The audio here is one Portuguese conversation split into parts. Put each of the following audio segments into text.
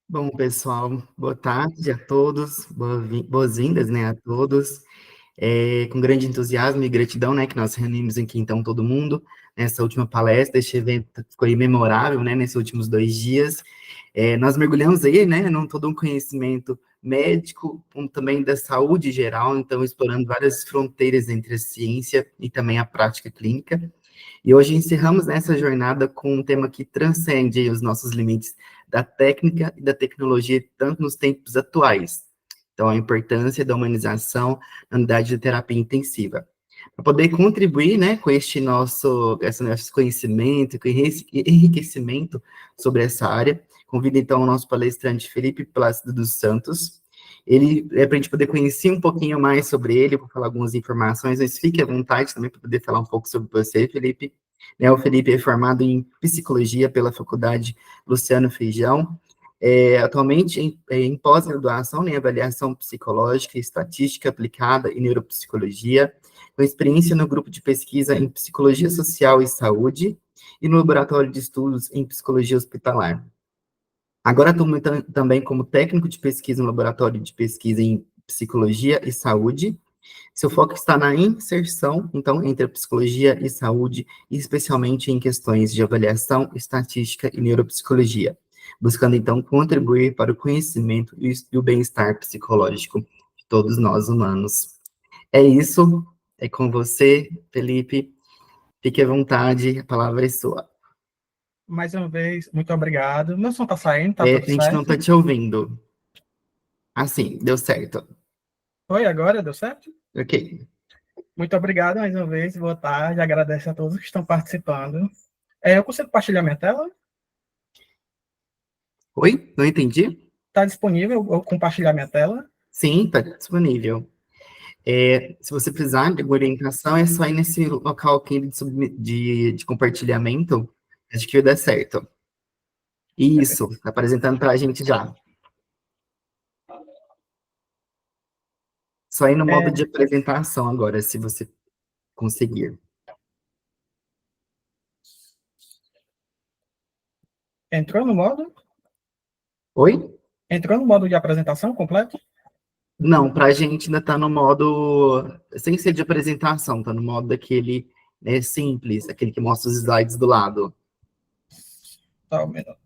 Bom, pessoal, boa tarde a todos, boas-vindas, né, a todos. Com grande entusiasmo e gratidão, né, que nós reunimos aqui, então, todo mundo, nessa última palestra. Este evento ficou memorável, né, nesses últimos 2 dias. Nós mergulhamos aí, né, num todo um conhecimento médico, como também da saúde geral, então, explorando várias fronteiras entre a ciência e também a prática clínica. E hoje encerramos essa jornada com um tema que transcende aí os nossos limites da técnica e da tecnologia, tanto nos tempos atuais. Então, a importância da humanização na unidade de terapia intensiva. Para poder contribuir, né, com esse nosso conhecimento, com enriquecimento sobre essa área, convido então o nosso palestrante Felipe Plácido dos Santos. Ele é para a gente poder conhecer um pouquinho mais sobre ele, vou falar algumas informações, mas fique à vontade também para poder falar um pouco sobre você, Felipe. O Felipe é formado em psicologia pela Faculdade Luciano Feijão, atualmente em pós-graduação em avaliação psicológica, estatística aplicada e neuropsicologia, com experiência no grupo de pesquisa em psicologia social e saúde e no laboratório de estudos em psicologia hospitalar. Agora estou também como técnico de pesquisa no laboratório de pesquisa em psicologia e saúde. Seu foco está na inserção, então, entre a psicologia e saúde, e especialmente em questões de avaliação, estatística e neuropsicologia, buscando, então, contribuir para o conhecimento e o bem-estar psicológico de todos nós humanos. É isso, é com você, Felipe. Fique à vontade, a palavra é sua. Mais uma vez, muito obrigado. Meu som tá saindo, tá tudo A gente não certo? está te ouvindo. Assim, deu certo. Oi, agora deu certo? Ok. Muito obrigado mais uma vez, boa tarde, agradeço a todos que estão participando. Eu consigo compartilhar minha tela? Oi? Não entendi? Está disponível eu compartilhar minha tela? Sim, está disponível. Se você precisar de alguma orientação, é só ir nesse local aqui de compartilhamento. Acho que vai dar certo. Isso, está apresentando para a gente já. Só ir no modo de apresentação agora, se você conseguir. Entrou no modo? Oi? Entrou no modo de apresentação completo? Não, para a gente ainda está no modo, sem ser de apresentação, está no modo daquele simples, aquele que mostra os slides do lado. Tá, um minuto.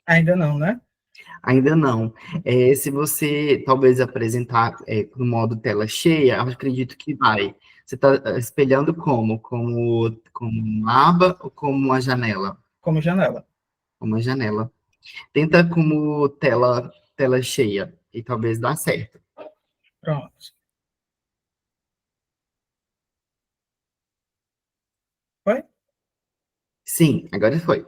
Ainda não, né? Ainda não. Se você talvez apresentar no modo tela cheia, eu acredito que vai. Você está espelhando como? Como uma aba ou como uma janela? Como janela. Uma janela. Tenta como tela cheia e talvez dá certo. Pronto. Foi? Sim, agora foi.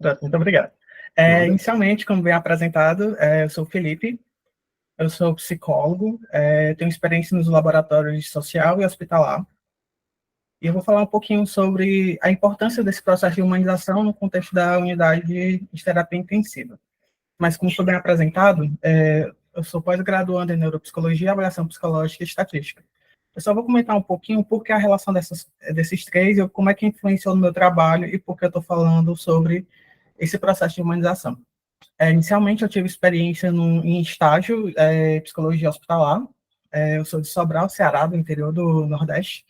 Pronto, muito obrigado. Nada. Inicialmente, como bem apresentado, eu sou o Felipe, eu sou psicólogo, tenho experiência nos laboratórios de social e hospitalar. E eu vou falar um pouquinho sobre a importância desse processo de humanização no contexto da unidade de terapia intensiva. Mas, como foi bem apresentado, eu sou pós-graduando em neuropsicologia, avaliação psicológica e estatística. Eu só vou comentar um pouquinho por que a relação desses três, e como é que influenciou no meu trabalho e por que eu estou falando sobre esse processo de humanização. Inicialmente, eu tive experiência em estágio psicologia hospitalar. Eu sou de Sobral, Ceará, do interior do Nordeste.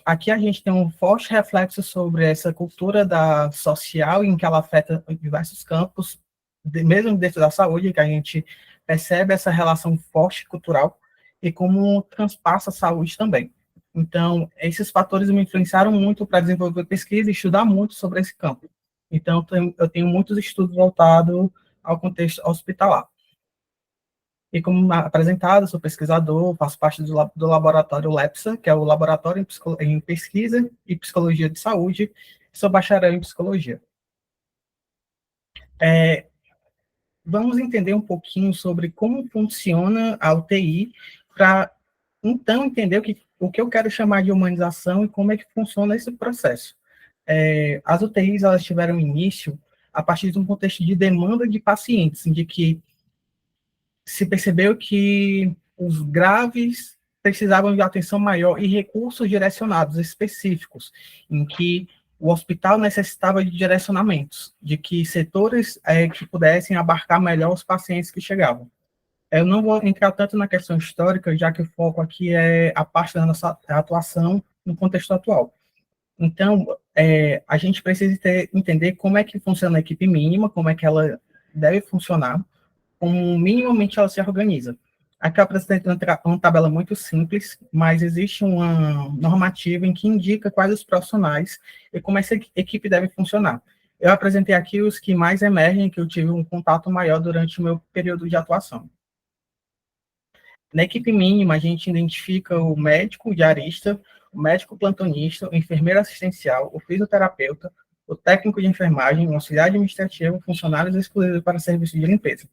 Aqui a gente tem um forte reflexo sobre essa cultura da social, em que ela afeta diversos campos, mesmo dentro da saúde, que a gente percebe essa relação forte cultural e como transpassa a saúde também. Então, esses fatores me influenciaram muito para desenvolver pesquisa e estudar muito sobre esse campo. Então, eu tenho muitos estudos voltados ao contexto hospitalar. E como apresentado, sou pesquisador, faço parte do laboratório LEPSA, que é o Laboratório em Pesquisa e Psicologia de Saúde, e sou bacharel em Psicologia. vamos entender um pouquinho sobre como funciona a UTI, para então entender o que eu quero chamar de humanização e como é que funciona esse processo. As UTIs, elas tiveram início a partir de um contexto de demanda de pacientes, de que se percebeu que os graves precisavam de atenção maior e recursos direcionados específicos, em que o hospital necessitava de direcionamentos, de que setores que pudessem abarcar melhor os pacientes que chegavam. Eu não vou entrar tanto na questão histórica, já que o foco aqui é a parte da nossa atuação no contexto atual. Então, a gente precisa entender como é que funciona a equipe mínima, como é que ela deve funcionar, como minimamente ela se organiza. Aqui eu apresentei uma tabela muito simples, mas existe uma normativa em que indica quais os profissionais e como essa equipe deve funcionar. Eu apresentei aqui os que mais emergem, que eu tive um contato maior durante o meu período de atuação. Na equipe mínima, a gente identifica o médico diarista, o médico plantonista, o enfermeiro assistencial, o fisioterapeuta, o técnico de enfermagem, o auxiliar administrativo, funcionários exclusivos para serviço de limpeza.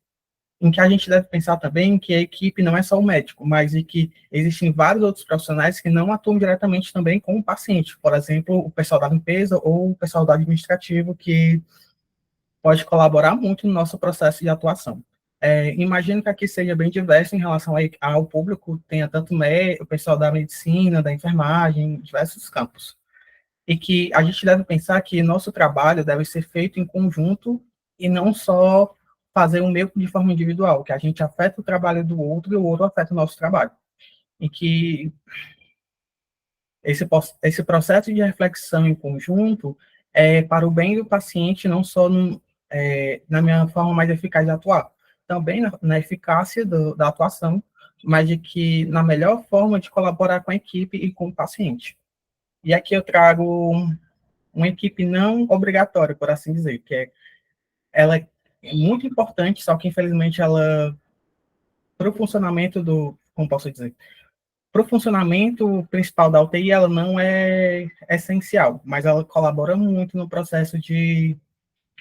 Em que a gente deve pensar também que a equipe não é só o médico, mas em que existem vários outros profissionais que não atuam diretamente também com o paciente. Por exemplo, o pessoal da limpeza ou o pessoal do administrativo, que pode colaborar muito no nosso processo de atuação. Imagino que aqui seja bem diverso em relação ao público, tenha tanto o pessoal da medicina, da enfermagem, diversos campos. E que a gente deve pensar que nosso trabalho deve ser feito em conjunto e não só fazer um meio de forma individual, que a gente afeta o trabalho do outro e o outro afeta o nosso trabalho. E que esse processo de reflexão em conjunto é para o bem do paciente, não só na minha forma mais eficaz de atuar, também na eficácia da atuação, mas de que na melhor forma de colaborar com a equipe e com o paciente. E aqui eu trago uma equipe não obrigatória, por assim dizer, ela é muito importante, só que infelizmente ela, para o funcionamento como posso dizer, para o funcionamento principal da UTI, ela não é essencial, mas ela colabora muito no processo de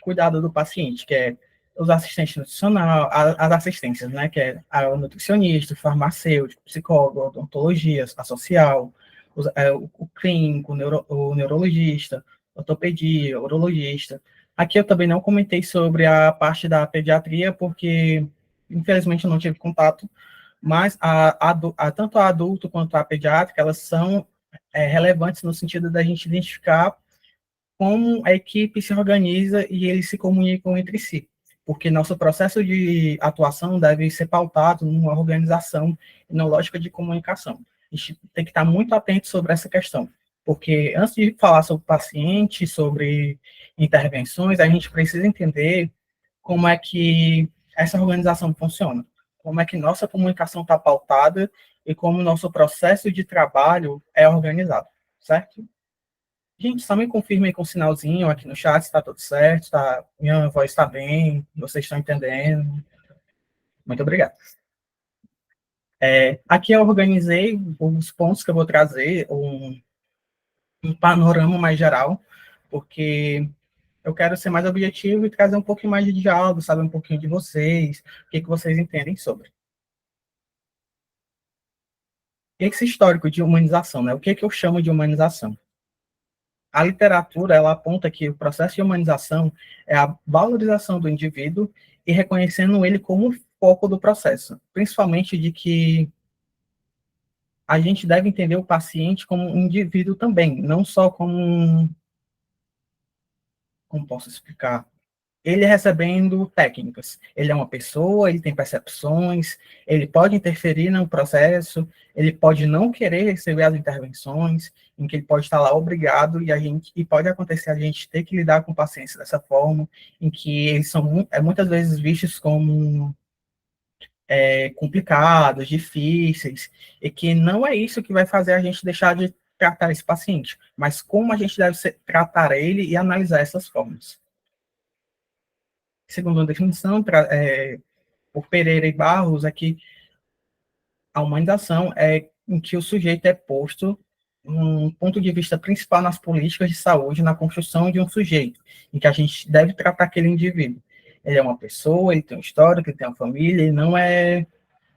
cuidado do paciente, que é os assistentes nutricionais, as assistências, né, que é o nutricionista, o farmacêutico, o psicólogo, a odontologia, a social, o clínico, o neurologista, ortopedia, urologista. Aqui eu também não comentei sobre a parte da pediatria, porque infelizmente eu não tive contato, mas tanto a adulto quanto a pediátrica, elas são relevantes no sentido da gente identificar como a equipe se organiza e eles se comunicam entre si, porque nosso processo de atuação deve ser pautado numa organização e na lógica de comunicação. A gente tem que estar muito atento sobre essa questão, porque antes de falar sobre paciente, sobre intervenções, a gente precisa entender como é que essa organização funciona, como é que nossa comunicação está pautada e como o nosso processo de trabalho é organizado, certo? Gente, só me confirmem com um sinalzinho aqui no chat se está tudo certo, minha voz está bem, vocês estão entendendo. Muito obrigado. Aqui eu organizei os pontos que eu vou trazer, um panorama mais geral, porque eu quero ser mais objetivo e trazer um pouquinho mais de diálogo, saber um pouquinho de vocês, o que vocês entendem sobre. Esse histórico de humanização, né? O que eu chamo de humanização? A literatura, ela aponta que o processo de humanização é a valorização do indivíduo e reconhecendo ele como foco do processo, principalmente de que a gente deve entender o paciente como um indivíduo também, não só como posso explicar, ele recebendo técnicas. Ele é uma pessoa, ele tem percepções, ele pode interferir no processo, ele pode não querer receber as intervenções, em que ele pode estar lá obrigado e pode acontecer a gente ter que lidar com pacientes dessa forma, em que eles são muitas vezes vistos como complicados, difíceis, e que não é isso que vai fazer a gente deixar de tratar esse paciente, mas como a gente deve tratar ele e analisar essas formas. Segundo a definição, por Pereira e Barros, é que a humanização é em que o sujeito é posto um ponto de vista principal nas políticas de saúde, na construção de um sujeito, em que a gente deve tratar aquele indivíduo. Ele é uma pessoa, ele tem uma história, ele tem uma família, ele não é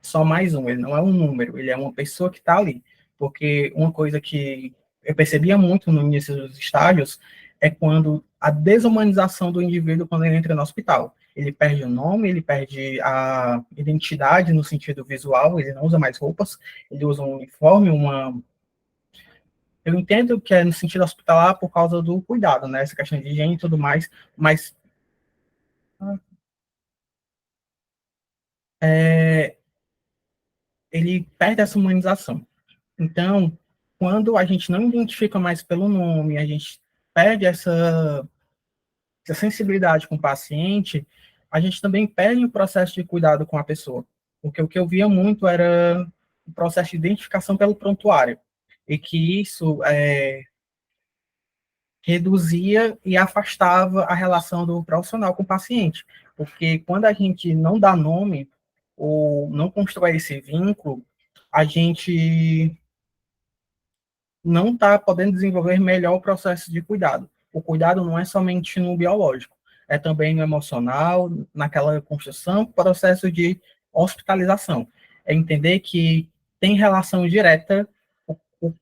só mais um, ele não é um número, ele é uma pessoa que está ali. Porque uma coisa que eu percebia muito no início dos estágios é quando a desumanização do indivíduo quando ele entra no hospital. Ele perde o nome, ele perde a identidade no sentido visual, ele não usa mais roupas, ele usa um uniforme, uma... Eu entendo que é no sentido hospitalar por causa do cuidado, né? Essa questão de higiene e tudo mais, mas é, ele perde essa humanização. Então, quando a gente não identifica mais pelo nome, a gente perde essa sensibilidade com o paciente, a gente também perde o processo de cuidado com a pessoa. Porque o que eu via muito era o processo de identificação pelo prontuário, e que isso reduzia e afastava a relação do profissional com o paciente. Porque quando a gente não dá nome, ou não constrói esse vínculo, a gente não está podendo desenvolver melhor o processo de cuidado. O cuidado não é somente no biológico, é também no emocional, naquela construção, processo de hospitalização. É entender que tem relação direta o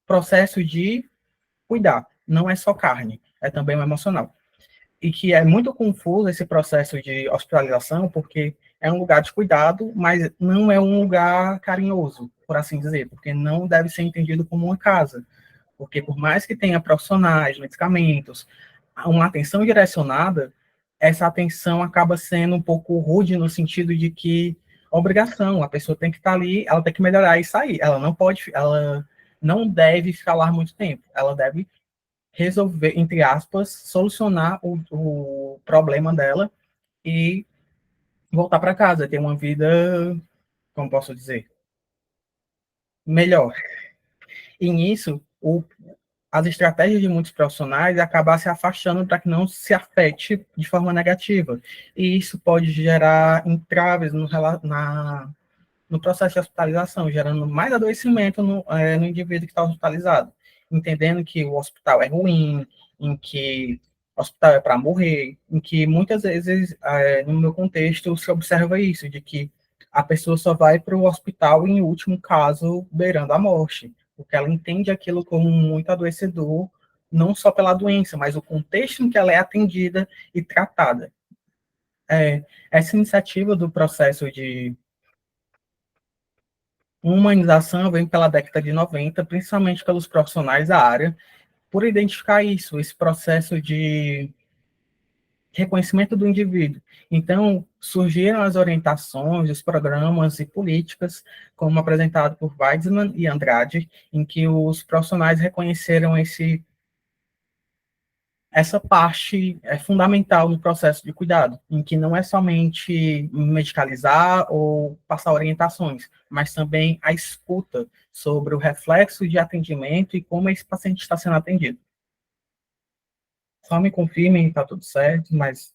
processo de cuidar, não é só carne, é também o emocional. E que é muito confuso esse processo de hospitalização, porque é um lugar de cuidado, mas não é um lugar carinhoso, por assim dizer, porque não deve ser entendido como uma casa. Porque por mais que tenha profissionais, medicamentos, uma atenção direcionada, essa atenção acaba sendo um pouco rude no sentido de que obrigação, a pessoa tem que estar ali, ela tem que melhorar e sair. Ela não pode, ela não deve ficar lá muito tempo. Ela deve resolver, entre aspas, solucionar o problema dela e voltar para casa, ter uma vida, como posso dizer, melhor. E nisso, as estratégias de muitos profissionais acabar se afastando para que não se afete de forma negativa. E isso pode gerar entraves no processo de hospitalização, gerando mais adoecimento no indivíduo que está hospitalizado, entendendo que o hospital é ruim, em que o hospital é para morrer, em que muitas vezes, no meu contexto, se observa isso, de que a pessoa só vai para o hospital, em último caso, beirando a morte, porque ela entende aquilo como muito adoecedor, não só pela doença, mas o contexto em que ela é atendida e tratada. Essa iniciativa do processo de humanização vem pela década de 90, principalmente pelos profissionais da área, por identificar isso, esse processo de reconhecimento do indivíduo. Então, surgiram as orientações, os programas e políticas, como apresentado por Weizmann e Andrade, em que os profissionais reconheceram essa parte é fundamental no processo de cuidado, em que não é somente medicalizar ou passar orientações, mas também a escuta sobre o reflexo de atendimento e como esse paciente está sendo atendido. Só me confirmem que está tudo certo, mas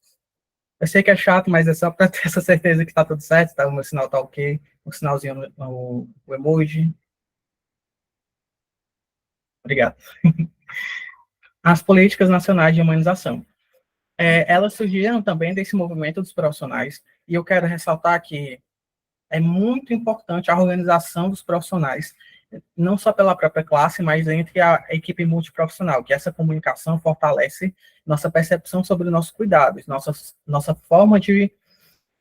eu sei que é chato, mas é só para ter essa certeza que está tudo certo, tá? O meu sinal está ok, o sinalzinho no emoji. Obrigado. As políticas nacionais de humanização. Elas surgiram também desse movimento dos profissionais, e eu quero ressaltar que é muito importante a organização dos profissionais, não só pela própria classe, mas entre a equipe multiprofissional, que essa comunicação fortalece nossa percepção sobre nossos cuidados, nossa forma de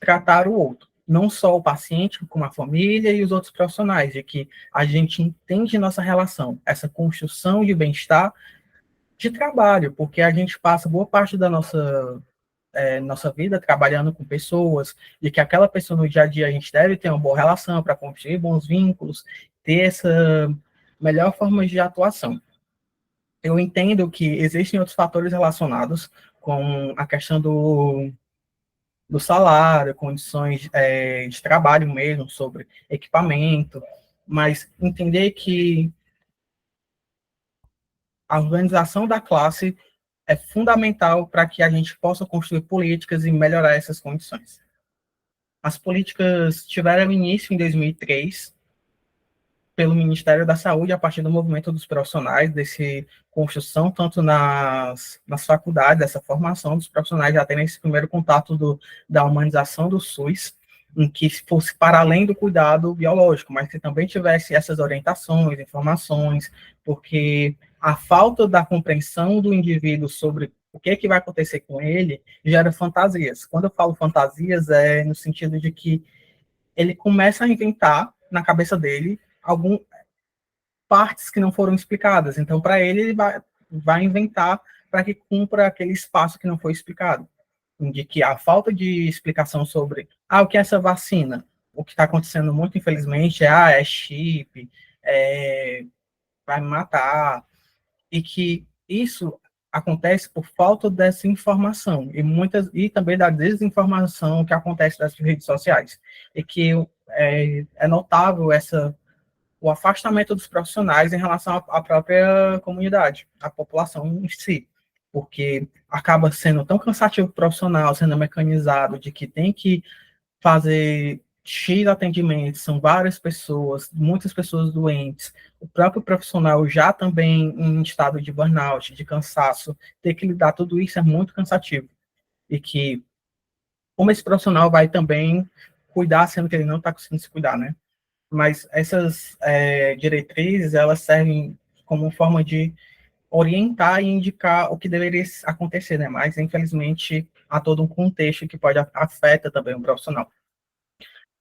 tratar o outro. Não só o paciente, como a família e os outros profissionais, de que a gente entende nossa relação, essa construção de bem-estar de trabalho, porque a gente passa boa parte da nossa vida trabalhando com pessoas, e que aquela pessoa no dia a dia a gente deve ter uma boa relação para construir bons vínculos, ter essa melhor forma de atuação. Eu entendo que existem outros fatores relacionados com a questão do salário, condições de trabalho mesmo, sobre equipamento, mas entender que a organização da classe é fundamental para que a gente possa construir políticas e melhorar essas condições. As políticas tiveram início em 2003, pelo Ministério da Saúde, a partir do movimento dos profissionais, desse construção, tanto nas faculdades, essa formação dos profissionais, já terem esse primeiro contato da humanização do SUS, em que fosse para além do cuidado biológico, mas que também tivesse essas orientações, informações, porque a falta da compreensão do indivíduo sobre o que, que vai acontecer com ele gera fantasias. Quando eu falo fantasias, é no sentido de que ele começa a inventar na cabeça dele algumas partes que não foram explicadas. Então, para ele vai inventar para que cumpra aquele espaço que não foi explicado. De que a falta de explicação sobre o que é essa vacina, o que está acontecendo muito, infelizmente, é chip, vai me matar, e que isso acontece por falta dessa informação e também da desinformação que acontece das redes sociais, e que é notável o afastamento dos profissionais em relação à própria comunidade, à população em si, porque acaba sendo tão cansativo o profissional, sendo mecanizado, de que tem que fazer X atendimentos, são várias pessoas, muitas pessoas doentes, o próprio profissional já também em estado de burnout, de cansaço, ter que lidar tudo isso é muito cansativo. E que, como esse profissional vai também cuidar, sendo que ele não está conseguindo se cuidar, né? Mas essas diretrizes, elas servem como forma de orientar e indicar o que deveria acontecer, né? Mas, infelizmente, há todo um contexto que pode afeta também o profissional.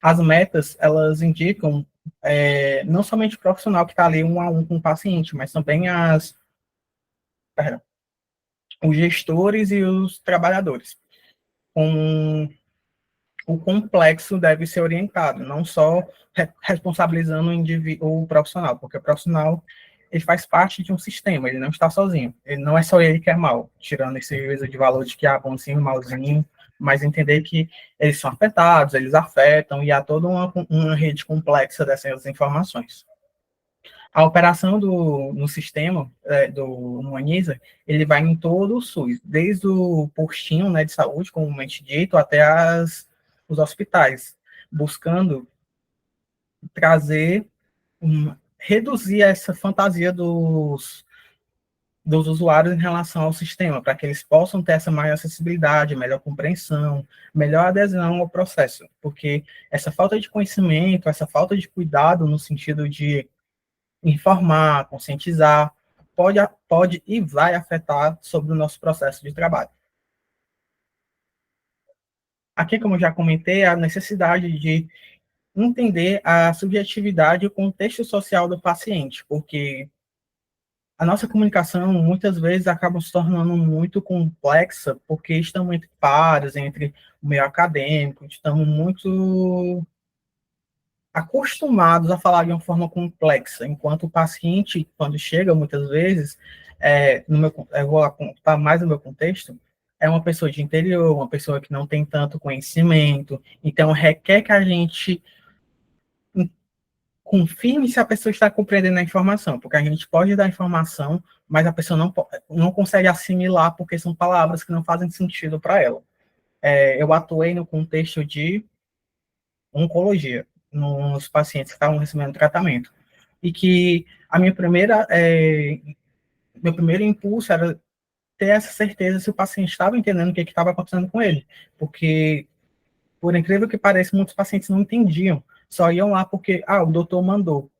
As metas, elas indicam não somente o profissional que está ali um a um com o paciente, mas também os gestores e os trabalhadores. O complexo deve ser orientado, não só responsabilizando o profissional, porque o profissional ele faz parte de um sistema, ele não está sozinho, ele não é só ele que é mal, tirando esse juízo de valor de que há bonzinho, malzinho, mas entender que eles são afetados, eles afetam, e há toda uma rede complexa dessas informações. A operação no sistema do Humaniza, ele vai em todo o SUS, desde o postinho, né, de saúde, comumente dito, até os hospitais, buscando trazer, reduzir essa fantasia dos usuários em relação ao sistema, para que eles possam ter essa maior acessibilidade, melhor compreensão, melhor adesão ao processo, porque essa falta de conhecimento, essa falta de cuidado no sentido de informar, conscientizar, pode e vai afetar sobre o nosso processo de trabalho. Aqui, como eu já comentei, a necessidade de entender a subjetividade e o contexto social do paciente, porque a nossa comunicação muitas vezes acaba se tornando muito complexa, porque estamos entre pares, entre o meio acadêmico, estamos muito acostumados a falar de uma forma complexa, enquanto o paciente, quando chega, muitas vezes, eu vou contar mais no meu contexto, é uma pessoa de interior, uma pessoa que não tem tanto conhecimento, então requer que a gente confirme se a pessoa está compreendendo a informação, porque a gente pode dar informação, mas a pessoa não consegue assimilar, porque são palavras que não fazem sentido para ela. Eu atuei no contexto de oncologia, nos pacientes que estavam recebendo tratamento, e que meu primeiro impulso era ter essa certeza se o paciente estava entendendo o que estava acontecendo com ele, porque, por incrível que pareça, muitos pacientes não entendiam, só iam lá porque, o doutor mandou,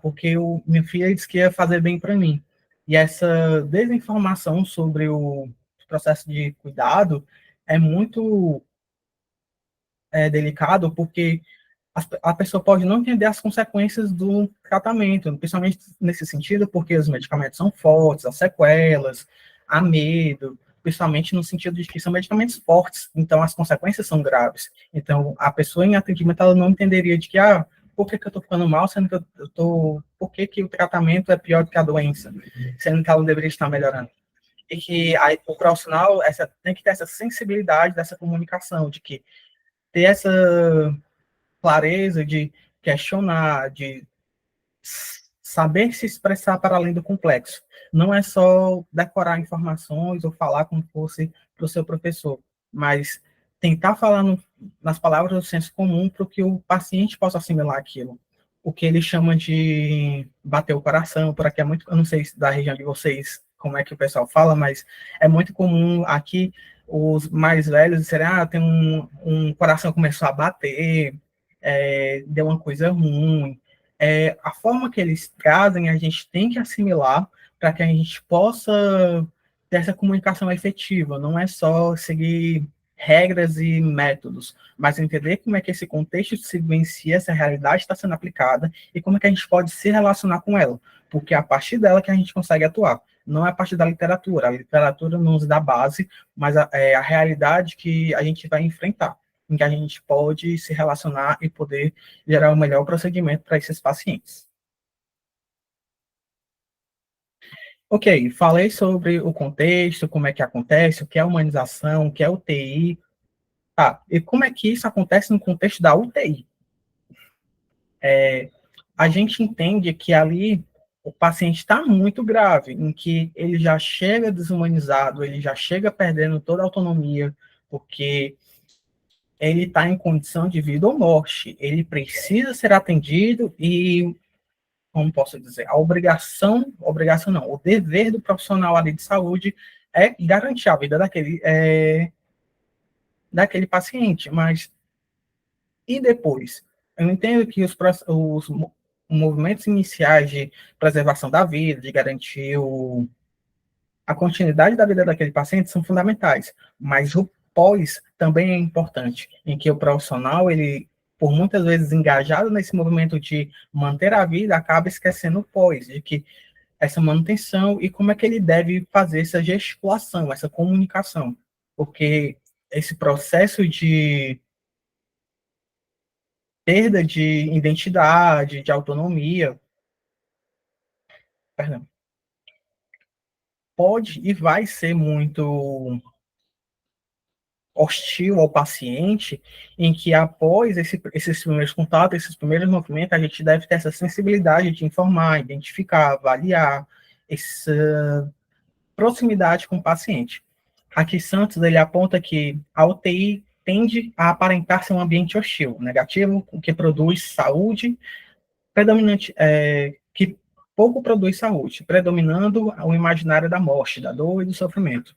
porque o meu filho disse que ia fazer bem para mim. E essa desinformação sobre o processo de cuidado é muito delicado, porque a pessoa pode não entender as consequências do tratamento, principalmente nesse sentido, porque os medicamentos são fortes, há sequelas, há medo, principalmente no sentido de que são medicamentos fortes, então as consequências são graves. Então, a pessoa em atendimento, ela não entenderia de que, por que eu estou ficando mal, sendo que por que o tratamento é pior do que a doença, sendo que ela deveria estar melhorando. E que o profissional tem que ter essa sensibilidade dessa comunicação, de que ter essa clareza de questionar, de saber se expressar para além do complexo. Não é só decorar informações ou falar como fosse para o seu professor, mas tentar falar nas palavras do senso comum para que o paciente possa assimilar aquilo. o que ele chama de bater o coração. Por aqui é muito, eu não sei da região de vocês como é que o pessoal fala, mas é muito comum aqui os mais velhos disserem, tem um coração começou a bater, deu uma coisa ruim. A forma que eles trazem, a gente tem que assimilar para que a gente possa ter essa comunicação efetiva, não é só seguir regras e métodos, mas entender como é que esse contexto se vivencia, essa realidade está sendo aplicada e como é que a gente pode se relacionar com ela, porque é a partir dela que a gente consegue atuar, não é a partir da literatura. A literatura nos dá base, mas a realidade que a gente vai enfrentar, em que a gente pode se relacionar e poder gerar o melhor procedimento para esses pacientes. Ok, falei sobre o contexto, como é que acontece, o que é humanização, o que é UTI. Tá, e como é que isso acontece no contexto da UTI? A gente entende que ali o paciente está muito grave, em que ele já chega desumanizado, ele já chega perdendo toda a autonomia, porque ele está em condição de vida ou morte. Ele precisa ser atendido e, como posso dizer, obrigação não, o dever do profissional ali de saúde é garantir a vida daquele paciente, mas e depois? Eu entendo que os movimentos iniciais de preservação da vida, de garantir a continuidade da vida daquele paciente são fundamentais, mas o pós também é importante, em que o profissional, ele, por muitas vezes engajado nesse movimento de manter a vida, acaba esquecendo o pós, de que essa manutenção e como é que ele deve fazer essa gesticulação, essa comunicação, porque esse processo de perda de identidade, de autonomia, perdão, pode e vai ser muito hostil ao paciente, em que após esses primeiros contatos, esses primeiros movimentos, a gente deve ter essa sensibilidade de informar, identificar, avaliar essa proximidade com o paciente. Aqui Santos, ele aponta que a UTI tende a aparentar ser um ambiente hostil, negativo, o que produz saúde predominante, que pouco produz saúde, predominando o imaginário da morte, da dor e do sofrimento.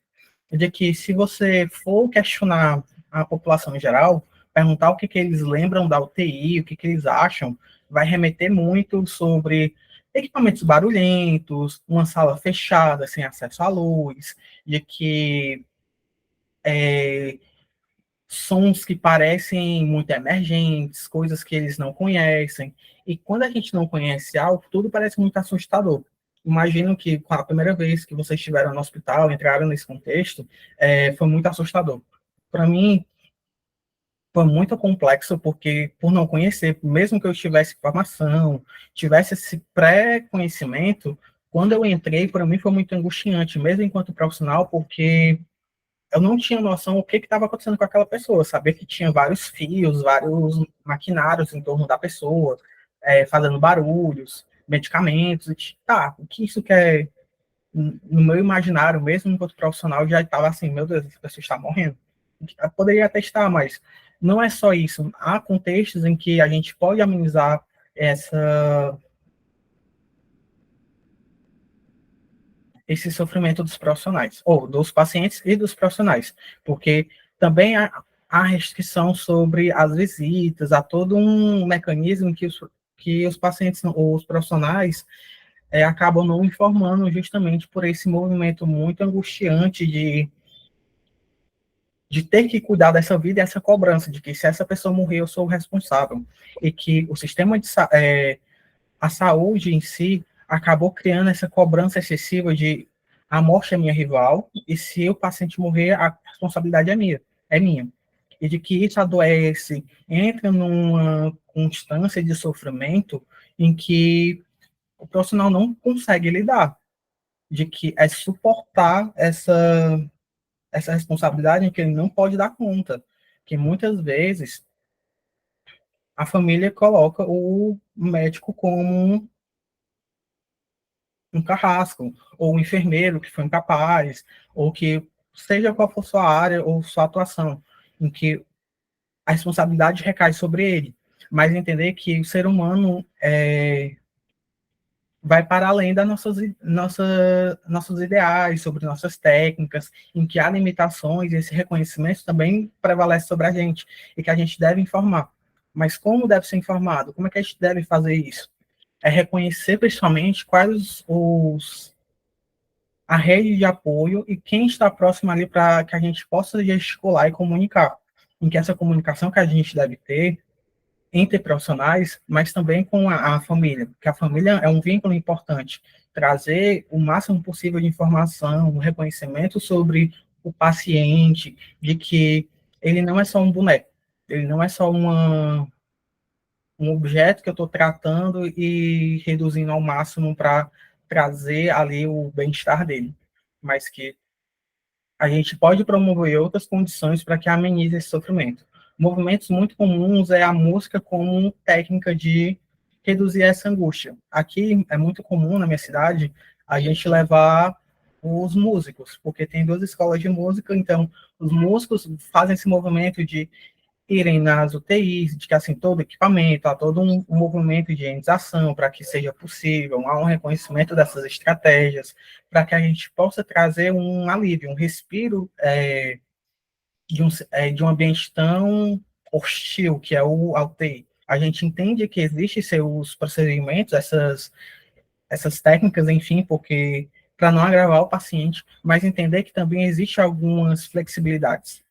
De que se você for questionar a população em geral, perguntar o que, que eles lembram da UTI, o que, que eles acham, vai remeter muito sobre equipamentos barulhentos, uma sala fechada, sem acesso à luz, de que sons que parecem muito emergentes, coisas que eles não conhecem. E quando a gente não conhece algo, tudo parece muito assustador. Imagino que com a primeira vez que vocês estiveram no hospital, entraram nesse contexto, foi muito assustador. Para mim, foi muito complexo, porque por não conhecer, mesmo que eu tivesse formação, tivesse esse pré-conhecimento, quando eu entrei, para mim foi muito angustiante, mesmo enquanto profissional, porque eu não tinha noção o que estava acontecendo com aquela pessoa, saber que tinha vários fios, vários maquinários em torno da pessoa, fazendo barulhos, medicamentos, e tá, o que isso quer? No meu imaginário, mesmo enquanto profissional, já estava assim, meu Deus, essa pessoa está morrendo. Eu poderia testar, mas não é só isso. Há contextos em que a gente pode amenizar essa esse sofrimento dos profissionais, ou dos pacientes e dos profissionais, porque também há restrição sobre as visitas, há todo um mecanismo que os pacientes ou os profissionais acabam não informando justamente por esse movimento muito angustiante de ter que cuidar dessa vida e essa cobrança de que se essa pessoa morrer, eu sou o responsável, e que o sistema a saúde em si acabou criando essa cobrança excessiva de a morte é minha rival, e se o paciente morrer, a responsabilidade é minha. E de que isso adoece, entra numa constância de sofrimento em que o profissional não consegue lidar, de que é suportar essa responsabilidade em que ele não pode dar conta, que muitas vezes a família coloca o médico como um carrasco, ou um enfermeiro que foi incapaz, ou que seja qual for sua área ou sua atuação, em que a responsabilidade recai sobre ele. mas entender que o ser humano vai para além das nossos ideais, sobre nossas técnicas, em que há limitações, e esse reconhecimento também prevalece sobre a gente, e que a gente deve informar. Mas como deve ser informado? Como é que a gente deve fazer isso? É reconhecer, principalmente, quais a rede de apoio e quem está próximo ali para que a gente possa gesticular e comunicar. Em que essa comunicação que a gente deve ter entre profissionais, mas também com a família, porque a família é um vínculo importante. Trazer o máximo possível de informação, o reconhecimento sobre o paciente, de que ele não é só um boneco, ele não é só um objeto que eu estou tratando e reduzindo ao máximo para trazer ali o bem-estar dele, mas que a gente pode promover outras condições para que amenize esse sofrimento. Movimentos muito comuns é a música como técnica de reduzir essa angústia. Aqui é muito comum na minha cidade a gente levar os músicos, porque tem duas escolas de música, então os músicos fazem esse movimento de irem nas UTIs, de que assim, todo equipamento, há todo um movimento de higienização para que seja possível, há um reconhecimento dessas estratégias, para que a gente possa trazer um alívio, um respiro de um ambiente tão hostil que é a UTI. A gente entende que existem seus procedimentos, essas técnicas, enfim, porque para não agravar o paciente, mas entender que também existe algumas flexibilidades.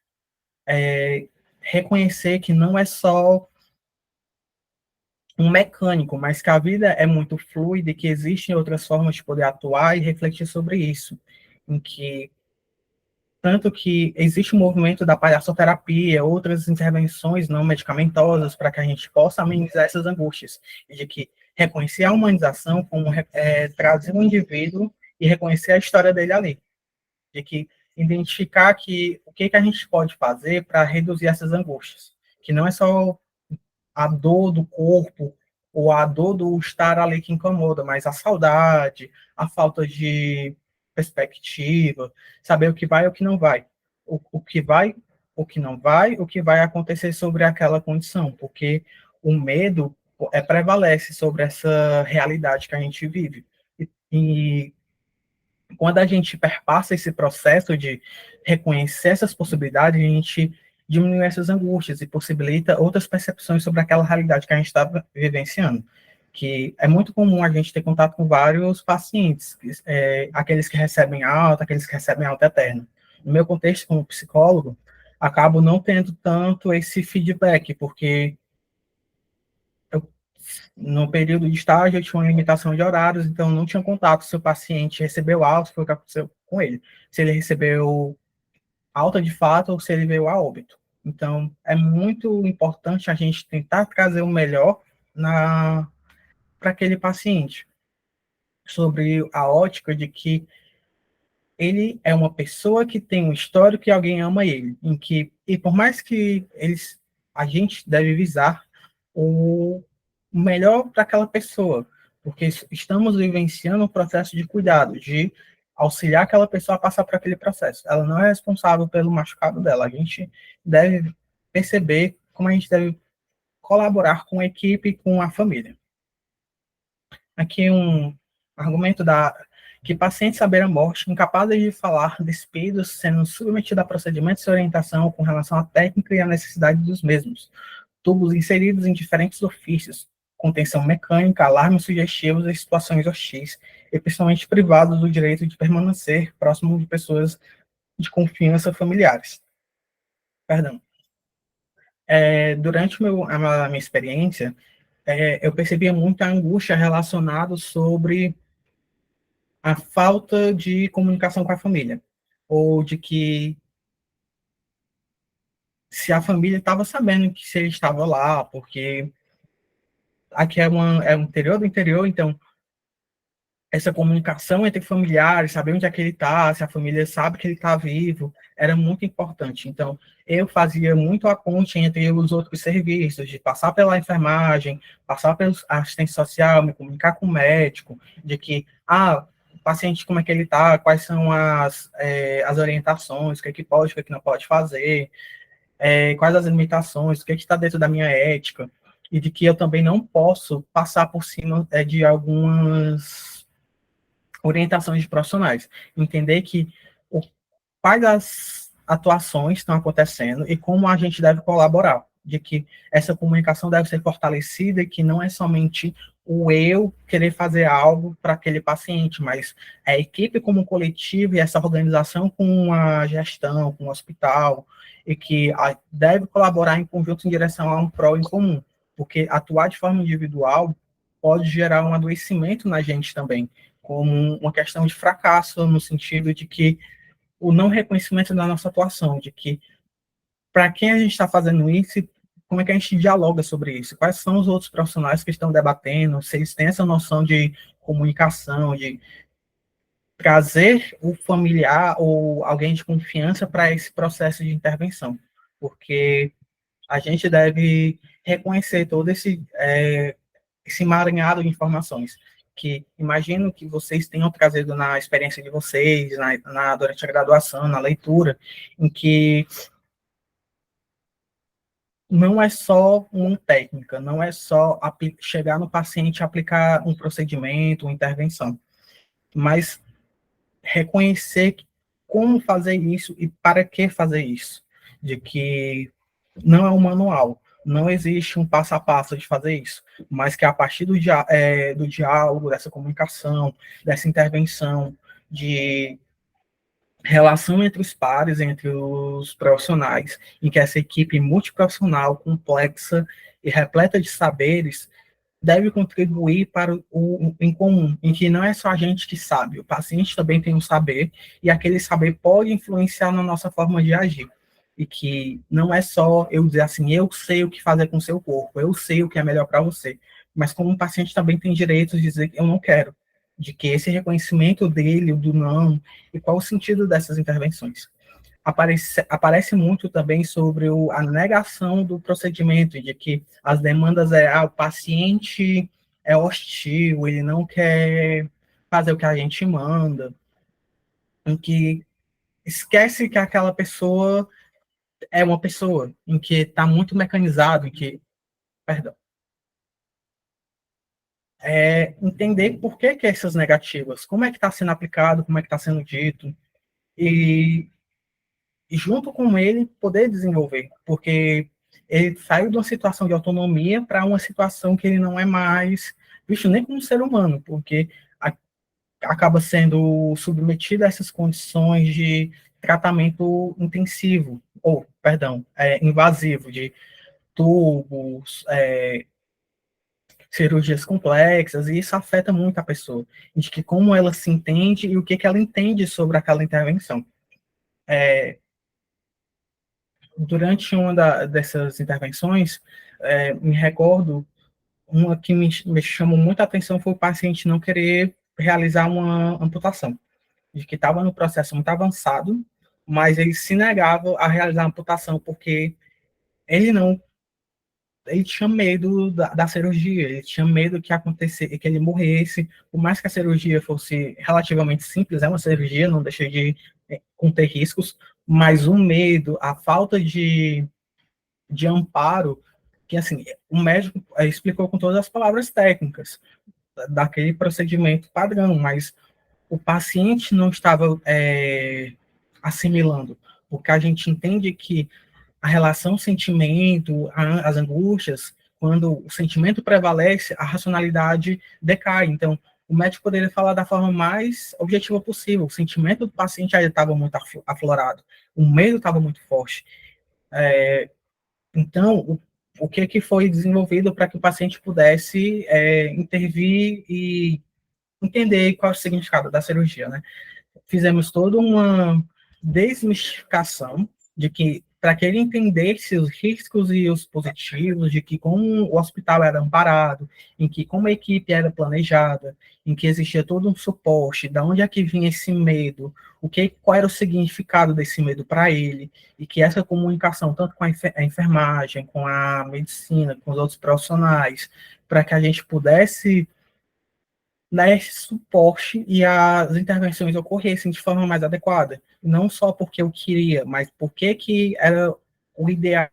Reconhecer que não é só um mecânico, mas que a vida é muito fluida e que existem outras formas de poder atuar e refletir sobre isso, em que tanto que existe um movimento da palhaçoterapia, outras intervenções não medicamentosas para que a gente possa amenizar essas angústias, e de que reconhecer a humanização como trazer um indivíduo e reconhecer a história dele ali, de que identificar que o que a gente pode fazer para reduzir essas angústias, que não é só a dor do corpo ou a dor do estar ali que incomoda, mas a saudade, a falta de perspectiva, saber o que vai e o que não vai. O que vai, o que não vai, o que vai acontecer sobre aquela condição, porque o medo prevalece sobre essa realidade que a gente vive. E quando a gente perpassa esse processo de reconhecer essas possibilidades, a gente diminui essas angústias e possibilita outras percepções sobre aquela realidade que a gente está vivenciando. Que é muito comum a gente ter contato com vários pacientes, aqueles que recebem alta, aqueles que recebem alta eterna. No meu contexto como psicólogo, acabo não tendo tanto esse feedback, porque no período de estágio, eu tinha uma limitação de horários, então não tinha contato se o paciente recebeu alta, foi o que aconteceu com ele. Se ele recebeu alta de fato ou se ele veio a óbito. Então, é muito importante a gente tentar trazer o melhor para aquele paciente, sobre a ótica de que ele é uma pessoa que tem um histórico e alguém ama ele, em que, e por mais que a gente deve visar o melhor para aquela pessoa, porque estamos vivenciando um processo de cuidado, de auxiliar aquela pessoa a passar por aquele processo. Ela não é responsável pelo machucado dela. A gente deve perceber como a gente deve colaborar com a equipe e com a família. Aqui um argumento que pacientes à beira-morte, incapazes de falar, despidos, sendo submetidos a procedimentos de orientação com relação à técnica e à necessidade dos mesmos, tubos inseridos em diferentes ofícios, contenção mecânica, alarmes sugestivos e situações hostis, e principalmente privados do direito de permanecer próximo de pessoas de confiança familiares. Perdão. Durante a minha experiência, eu percebia muita angústia relacionada sobre a falta de comunicação com a família, ou de que se a família estava sabendo que se ele estava lá, porque aqui é um interior do interior, então essa comunicação entre familiares, saber onde é que ele está, se a família sabe que ele está vivo, era muito importante. Então, eu fazia muito a ponte entre os outros serviços, de passar pela enfermagem, passar pela assistência social, me comunicar com o médico, de que, o paciente, como é que ele está, quais são as orientações, o que pode, o que não pode fazer, quais as limitações, o que está dentro da minha ética, e de que eu também não posso passar por cima de algumas orientações de profissionais. Entender que o, quais as atuações estão acontecendo e como a gente deve colaborar, de que essa comunicação deve ser fortalecida e que não é somente o eu querer fazer algo para aquele paciente, mas a equipe como coletivo e essa organização com a gestão, com o hospital, e que deve colaborar em conjunto em direção a um pró em comum, porque atuar de forma individual pode gerar um adoecimento na gente também, como uma questão de fracasso, no sentido de que o não reconhecimento da nossa atuação, de que para quem a gente está fazendo isso, como é que a gente dialoga sobre isso, quais são os outros profissionais que estão debatendo, se eles têm essa noção de comunicação, de trazer o familiar ou alguém de confiança para esse processo de intervenção, porque a gente deve reconhecer todo esse emaranhado de informações, que imagino que vocês tenham trazido na experiência de vocês, durante a graduação, na leitura, em que não é só uma técnica, não é só chegar no paciente e aplicar um procedimento, uma intervenção, mas reconhecer como fazer isso e para que fazer isso, de que não é um manual, não existe um passo a passo de fazer isso, mas que a partir do diálogo, dessa comunicação, dessa intervenção, de relação entre os pares, entre os profissionais, em que essa equipe multiprofissional, complexa e repleta de saberes, deve contribuir para o em comum, em que não é só a gente que sabe, o paciente também tem um saber, e aquele saber pode influenciar na nossa forma de agir. E que não é só eu dizer assim, eu sei o que fazer com o seu corpo, eu sei o que é melhor para você, mas como o paciente também tem direito de dizer que eu não quero, de que esse reconhecimento dele, o do não, e qual o sentido dessas intervenções. Aparece muito também sobre a negação do procedimento, de que as demandas o paciente é hostil, ele não quer fazer o que a gente manda, em que esquece que aquela pessoa é uma pessoa, em que está muito mecanizado, em que, perdão, entender por que essas negativas, como é que está sendo aplicado, como é que está sendo dito, e junto com ele, poder desenvolver, porque ele saiu de uma situação de autonomia para uma situação que ele não é mais visto nem como ser humano, porque acaba sendo submetido a essas condições de tratamento intensivo, ou, perdão, invasivo, de tubos, cirurgias complexas, e isso afeta muito a pessoa, de que como ela se entende e o que ela entende sobre aquela intervenção. Durante uma dessas intervenções, me recordo, uma que me chamou muita atenção foi o paciente não querer realizar uma amputação, de que estava no processo muito avançado, mas ele se negava a realizar a amputação porque ele não, ele tinha medo da cirurgia, ele tinha medo que acontecesse, que ele morresse, por mais que a cirurgia fosse relativamente simples, é uma cirurgia, não deixa de conter riscos, mas o medo, a falta de amparo, que assim, o médico explicou com todas as palavras técnicas daquele procedimento padrão, mas o paciente não estava assimilando, porque a gente entende que a relação sentimento, as angústias, quando o sentimento prevalece, a racionalidade decai. Então, o médico poderia falar da forma mais objetiva possível. O sentimento do paciente ainda estava muito aflorado, o medo estava muito forte. Então, o que foi desenvolvido para que o paciente pudesse intervir e entender qual é o significado da cirurgia, né? Fizemos toda uma desmistificação de que, para que ele entendesse os riscos e os positivos, de que como o hospital era amparado, em que como a equipe era planejada, em que existia todo um suporte, de onde é que vinha esse medo, qual era o significado desse medo para ele, e que essa comunicação, tanto com a enfermagem, com a medicina, com os outros profissionais, para que a gente pudesse dar esse suporte e as intervenções ocorressem de forma mais adequada. Não só porque eu queria, mas porque que era o ideal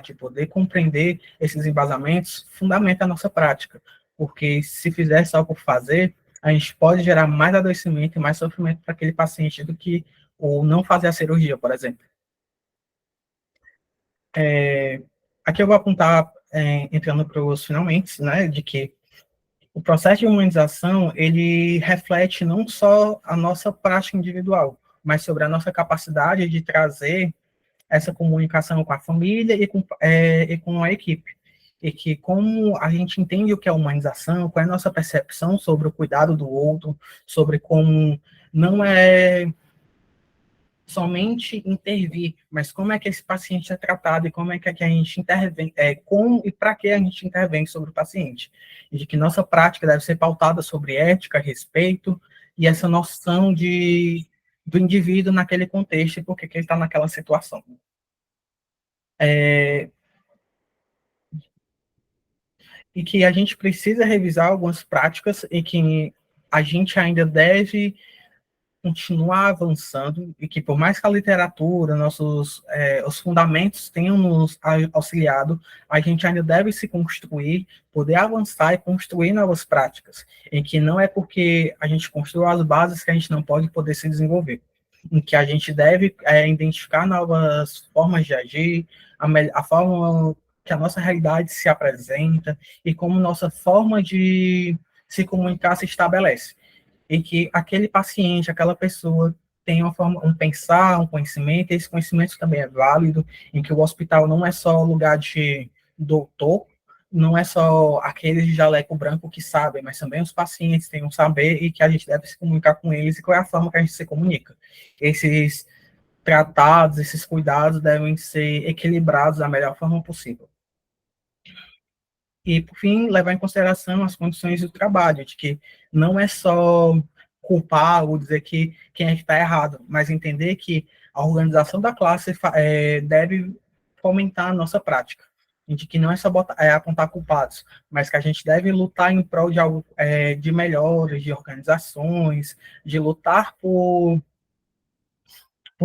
de poder compreender esses embasamentos, fundamenta a nossa prática. Porque se fizer só por fazer, a gente pode gerar mais adoecimento e mais sofrimento para aquele paciente do que o não fazer a cirurgia, por exemplo. Aqui eu vou apontar, entrando para os finalmente, né, de que o processo de humanização, ele reflete não só a nossa prática individual, mas sobre a nossa capacidade de trazer essa comunicação com a família e com a equipe. E que como a gente entende o que é humanização, qual é a nossa percepção sobre o cuidado do outro, sobre como não é somente intervir, mas como é que esse paciente é tratado e como é que a gente intervém, como e para que a gente intervém sobre o paciente. E de que nossa prática deve ser pautada sobre ética, respeito e essa noção do indivíduo naquele contexto e por que ele está naquela situação. E que a gente precisa revisar algumas práticas e que a gente ainda deve continuar avançando e que por mais que a literatura, os fundamentos tenham nos auxiliado, a gente ainda deve se construir, poder avançar e construir novas práticas, em que não é porque a gente construiu as bases que a gente não pode poder se desenvolver, em que a gente deve identificar novas formas de agir, a forma que a nossa realidade se apresenta e como nossa forma de se comunicar se estabelece e que aquele paciente, aquela pessoa tem uma forma, um pensar, um conhecimento, e esse conhecimento também é válido, em que o hospital não é só lugar de doutor, não é só aqueles de jaleco branco que sabem, mas também os pacientes têm um saber e que a gente deve se comunicar com eles e qual é a forma que a gente se comunica. Esses tratados, esses cuidados devem ser equilibrados da melhor forma possível. E, por fim, levar em consideração as condições do trabalho, de que não é só culpar ou dizer que quem é que está errado, mas entender que a organização da classe deve fomentar a nossa prática, e de que não é só apontar culpados, mas que a gente deve lutar em prol de algo de melhores, de organizações, de lutar por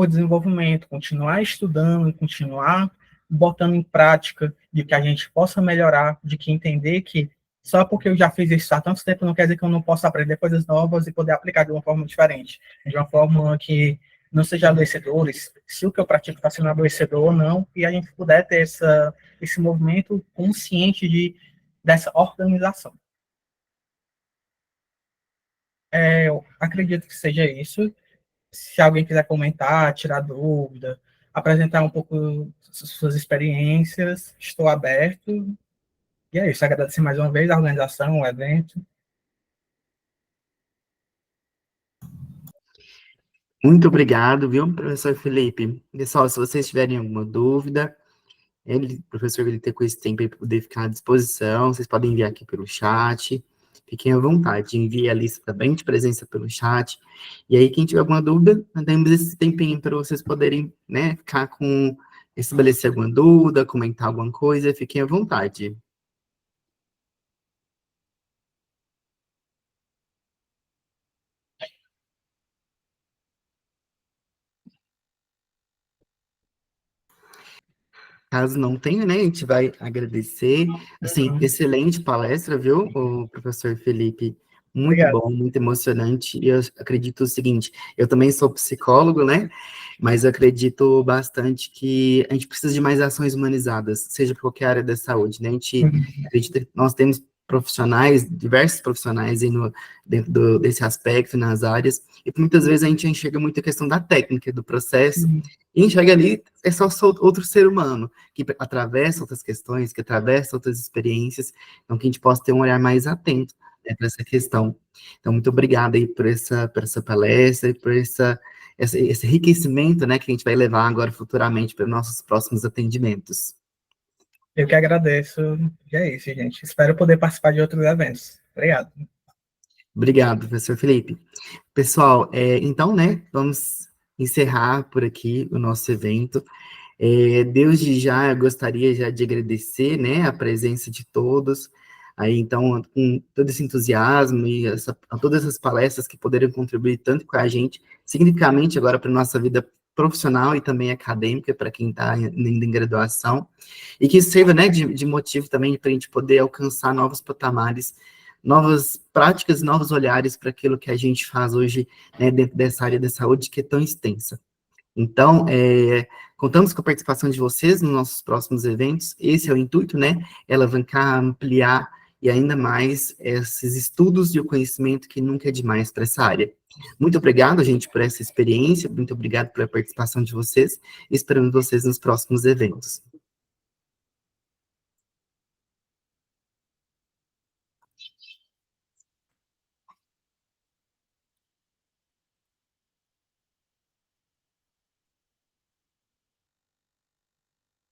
desenvolvimento, continuar estudando, continuar botando em prática, de que a gente possa melhorar, de que entender que só porque eu já fiz isso há tanto tempo não quer dizer que eu não possa aprender coisas novas e poder aplicar de uma forma diferente, de uma forma que não seja adoecedor, se o que eu pratico está sendo adoecedor ou não, e a gente puder ter esse movimento consciente dessa organização. Eu acredito que seja isso. Se alguém quiser comentar, tirar dúvida, apresentar um pouco suas experiências, estou aberto. E é isso, agradecer mais uma vez a organização, o evento. Muito obrigado, viu, professor Felipe? Pessoal, se vocês tiverem alguma dúvida, o professor ele ter com esse tempo aí para poder ficar à disposição, vocês podem enviar aqui pelo chat, fiquem à vontade, envie a lista também de presença pelo chat, e aí quem tiver alguma dúvida, nós temos esse tempinho para vocês poderem, né, ficar com, estabelecer alguma dúvida, comentar alguma coisa, fiquem à vontade. Caso não tenha, né, a gente vai agradecer. Assim, excelente palestra, viu, o professor Felipe? Muito Obrigado. bom, muito emocionante. E eu acredito o seguinte, eu também sou psicólogo, né, mas eu acredito bastante que a gente precisa de mais ações humanizadas, seja por qualquer área da saúde, né? A gente acredita que nós temos profissionais, diversos profissionais aí dentro desse aspecto, nas áreas, e muitas vezes a gente enxerga muito a questão da técnica, do processo, e enxerga ali, é só outro ser humano, que atravessa outras questões, que atravessa outras experiências, então que a gente possa ter um olhar mais atento, né, para essa questão. Então, muito obrigado aí por essa palestra e por esse enriquecimento, né, que a gente vai levar agora futuramente para os nossos próximos atendimentos. Eu que agradeço. E é isso, gente. Espero poder participar de outros eventos. Obrigado. Obrigado, professor Felipe. Pessoal, então, né, vamos encerrar por aqui o nosso evento. Desde já, eu gostaria já de agradecer, né, a presença de todos, aí, então, com todo esse entusiasmo e a todas essas palestras que poderam contribuir tanto com a gente, significativamente agora para a nossa vida profissional e também acadêmica para quem está ainda em graduação, e que sirva, né, de motivo também para a gente poder alcançar novos patamares, novas práticas, novos olhares para aquilo que a gente faz hoje, né, dentro dessa área da saúde que é tão extensa. Então, contamos com a participação de vocês nos nossos próximos eventos. Esse é o intuito, né? Alavancar, ampliar e ainda mais esses estudos e o conhecimento que nunca é demais para essa área. Muito obrigado, gente, por essa experiência. Muito obrigado pela participação de vocês. Esperamos vocês nos próximos eventos.